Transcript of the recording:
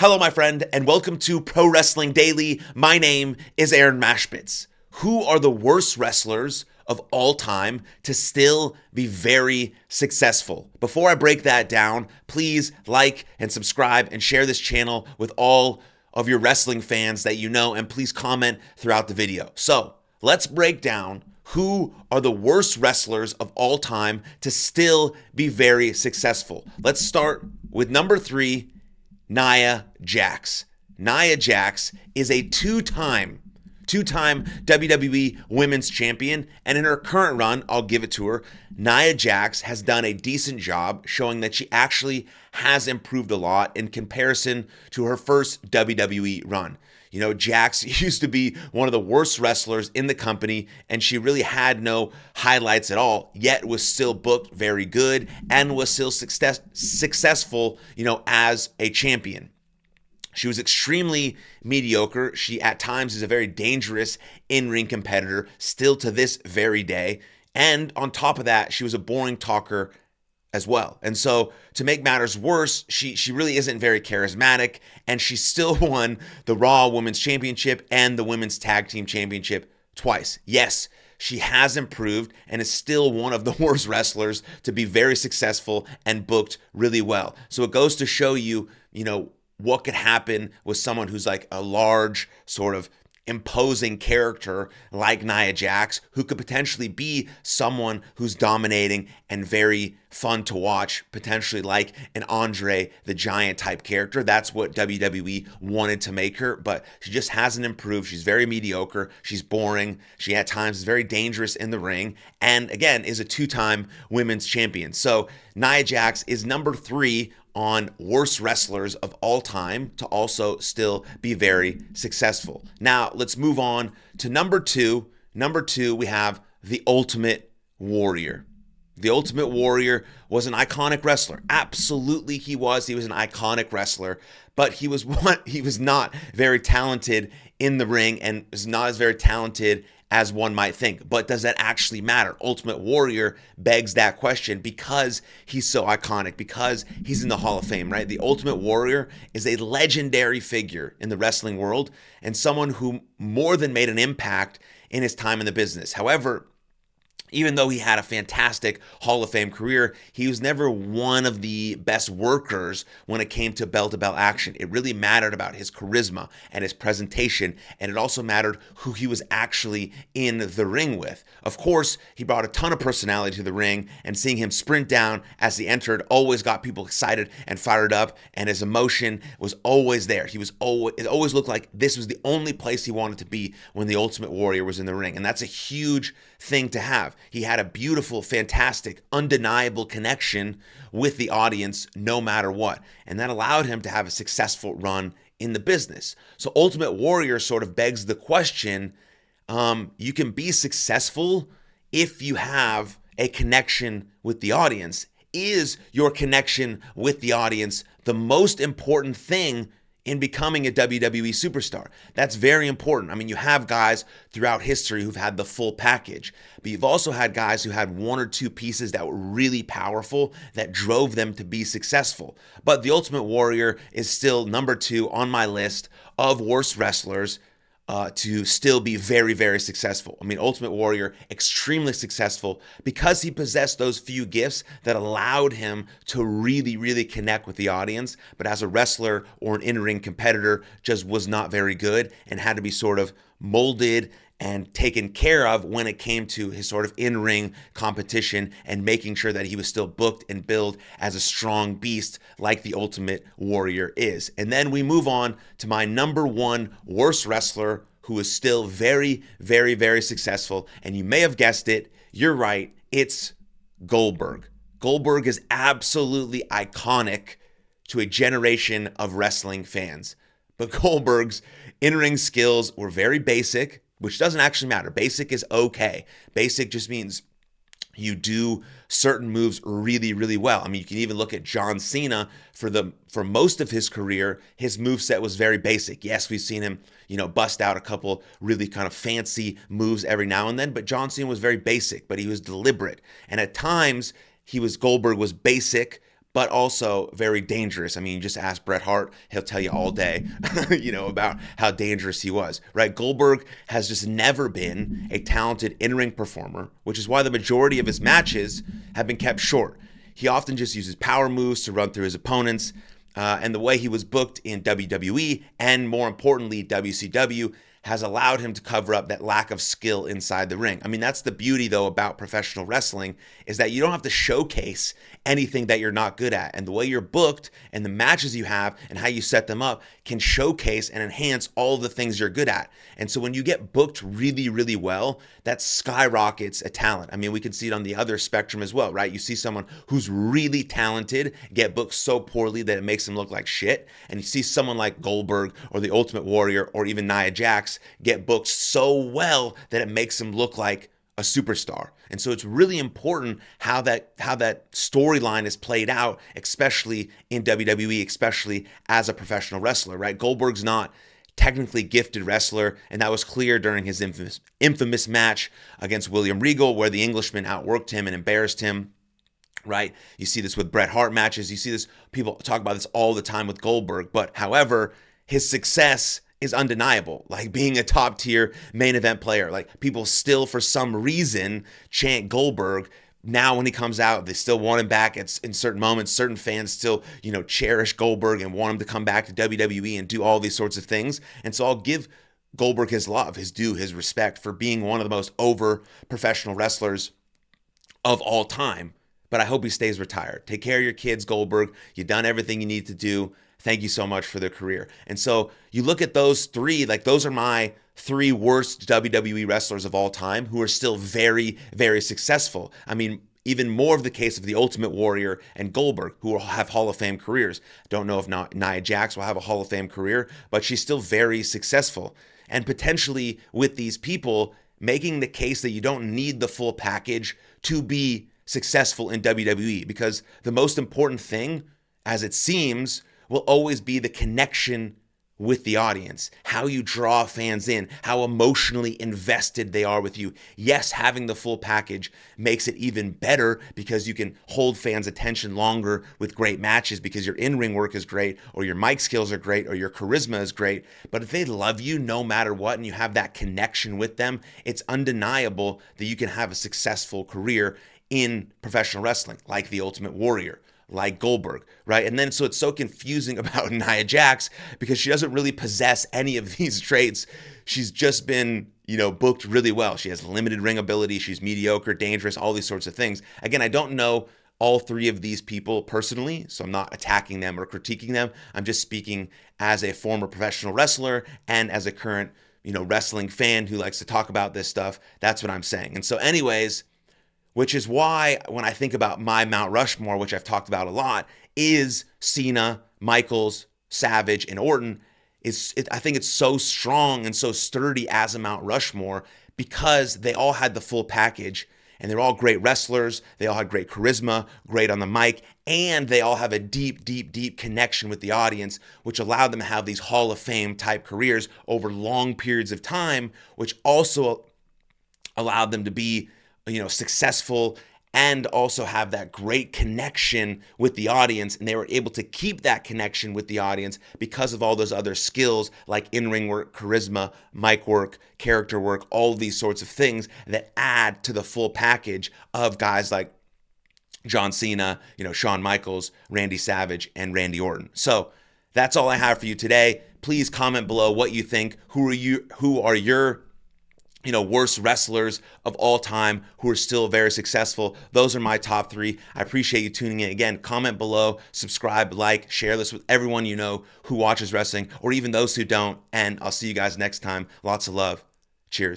Hello, my friend, and welcome to Pro Wrestling Daily. My name is Aaron Machbitz. Who are the worst wrestlers of all time to still be very successful? Before I break that down, please like and subscribe and share this channel with all of your wrestling fans that you know, and please comment throughout the video. So let's break down who are the worst wrestlers of all time to still be very successful. Let's start with number 3, Nia Jax. Nia Jax is a two-time WWE Women's Champion, and in her current run, I'll give it to her, Nia Jax has done a decent job showing that she actually has improved a lot in comparison to her first WWE run. You know, Jax used to be one of the worst wrestlers in the company, and she really had no highlights at all, yet was still booked very good and was still successful, as a champion. She was extremely mediocre. She at times is a very dangerous in-ring competitor, still to this very day. And on top of that, she was a boring talker as well. And so to make matters worse, she really isn't very charismatic, and she still won the Raw Women's Championship and the Women's Tag Team Championship twice. Yes, she has improved and is still one of the worst wrestlers to be very successful and booked really well. So it goes to show you, what could happen with someone who's like a large sort of imposing character like Nia Jax, who could potentially be someone who's dominating and very fun to watch, potentially like an Andre the Giant type character. That's what WWE wanted to make her, but she just hasn't improved. She's very mediocre. She's boring. She at times is very dangerous in the ring, and again, is a two-time women's champion. So Nia Jax is number 3 on worst wrestlers of all time to also still be very successful. Now, let's move on to number 2. Number 2, we have the Ultimate Warrior. The Ultimate Warrior was an iconic wrestler. Absolutely he was. He was an iconic wrestler, but he was not very talented in the ring, and is not as very talented as one might think. But does that actually matter? Ultimate Warrior begs that question because he's so iconic, because he's in the Hall of Fame, right? The Ultimate Warrior is a legendary figure in the wrestling world and someone who more than made an impact in his time in the business. However, even though he had a fantastic Hall of Fame career, he was never one of the best workers when it came to bell-to-bell action. It really mattered about his charisma and his presentation, and it also mattered who he was actually in the ring with. Of course, he brought a ton of personality to the ring, and seeing him sprint down as he entered always got people excited and fired up, and his emotion was always there. It always looked like this was the only place he wanted to be when the Ultimate Warrior was in the ring, and that's a huge thing to have. He had a beautiful, fantastic, undeniable connection with the audience no matter what. And that allowed him to have a successful run in the business. So Ultimate Warrior sort of begs the question, you can be successful if you have a connection with the audience. Is your connection with the audience the most important thing in becoming a WWE superstar? That's very important. I mean, you have guys throughout history who've had the full package, but you've also had guys who had one or two pieces that were really powerful that drove them to be successful. But the Ultimate Warrior is still number 2 on my list of worst wrestlers to still be very, very successful. I mean, Ultimate Warrior, extremely successful because he possessed those few gifts that allowed him to really, really connect with the audience. But as a wrestler or an in-ring competitor, just was not very good and had to be sort of molded and taken care of when it came to his sort of in-ring competition and making sure that he was still booked and billed as a strong beast like the Ultimate Warrior is. And then we move on to my number 1 worst wrestler who is still very, very, very successful. And you may have guessed it. You're right. It's Goldberg. Goldberg is absolutely iconic to a generation of wrestling fans. But Goldberg's in-ring skills were very basic, which doesn't actually matter. Basic is okay. Basic just means you do certain moves really, really well. I mean, you can even look at John Cena for most of his career. His moveset was very basic. Yes, we've seen him, bust out a couple really kind of fancy moves every now and then, but John Cena was very basic, but he was deliberate. And at times, Goldberg was basic, but also very dangerous. I mean, you just ask Bret Hart, he'll tell you all day, about how dangerous he was, right? Goldberg has just never been a talented in-ring performer, which is why the majority of his matches have been kept short. He often just uses power moves to run through his opponents, and the way he was booked in WWE and, more importantly, WCW has allowed him to cover up that lack of skill inside the ring. I mean, that's the beauty, though, about professional wrestling, is that you don't have to showcase anything that you're not good at. And the way you're booked and the matches you have and how you set them up can showcase and enhance all the things you're good at. And so when you get booked really, really well, that skyrockets a talent. I mean, we can see it on the other spectrum as well, right? You see someone who's really talented get booked so poorly that it makes them look like shit. And you see someone like Goldberg or the Ultimate Warrior or even Nia Jax get booked so well that it makes them look like a superstar. And so it's really important how that storyline is played out, especially in WWE, especially as a professional wrestler, right? Goldberg's not technically gifted wrestler, and that was clear during his infamous match against William Regal, where the Englishman outworked him and embarrassed him. Right? You see this with Bret Hart matches. You see this, people talk about this all the time with Goldberg. But however, his success is undeniable. Like being a top tier main event player, like people still for some reason chant Goldberg. Now when he comes out, they still want him back in certain moments. Certain fans still, cherish Goldberg and want him to come back to WWE and do all these sorts of things. And so I'll give Goldberg his love, his due, his respect for being one of the most over professional wrestlers of all time. But I hope he stays retired. Take care of your kids, Goldberg. You've done everything you need to do. Thank you so much for their career. And so you look at those three, like those are my three worst WWE wrestlers of all time who are still very, very successful. I mean, even more of the case of the Ultimate Warrior and Goldberg, who will have Hall of Fame careers. Don't know if Nia Jax will have a Hall of Fame career, but she's still very successful. And potentially with these people, making the case that you don't need the full package to be successful in WWE, because the most important thing, as it seems, will always be the connection with the audience, how you draw fans in, how emotionally invested they are with you. Yes, having the full package makes it even better because you can hold fans' attention longer with great matches because your in-ring work is great, or your mic skills are great, or your charisma is great. But if they love you no matter what and you have that connection with them, it's undeniable that you can have a successful career in professional wrestling, like the Ultimate Warrior, like Goldberg, right? And then so it's so confusing about Nia Jax because she doesn't really possess any of these traits. She's just been, booked really well. She has limited ring ability. She's mediocre, dangerous, all these sorts of things. Again, I don't know all three of these people personally, so I'm not attacking them or critiquing them. I'm just speaking as a former professional wrestler and as a current, wrestling fan who likes to talk about this stuff. That's what I'm saying. And so anyways, which is why when I think about my Mount Rushmore, which I've talked about a lot, is Cena, Michaels, Savage, and Orton. I think it's so strong and so sturdy as a Mount Rushmore because they all had the full package and they're all great wrestlers. They all had great charisma, great on the mic, and they all have a deep, deep, deep connection with the audience, which allowed them to have these Hall of Fame type careers over long periods of time, which also allowed them to be successful and also have that great connection with the audience. And they were able to keep that connection with the audience because of all those other skills like in-ring work, charisma, mic work, character work, all these sorts of things that add to the full package of guys like John Cena, Shawn Michaels, Randy Savage, and Randy Orton. So that's all I have for you today. Please comment below what you think. Who are your worst wrestlers of all time who are still very successful? Those are my top three. I appreciate you tuning in. Again, comment below, subscribe, like, share this with everyone you know who watches wrestling, or even those who don't. And I'll see you guys next time. Lots of love. Cheers.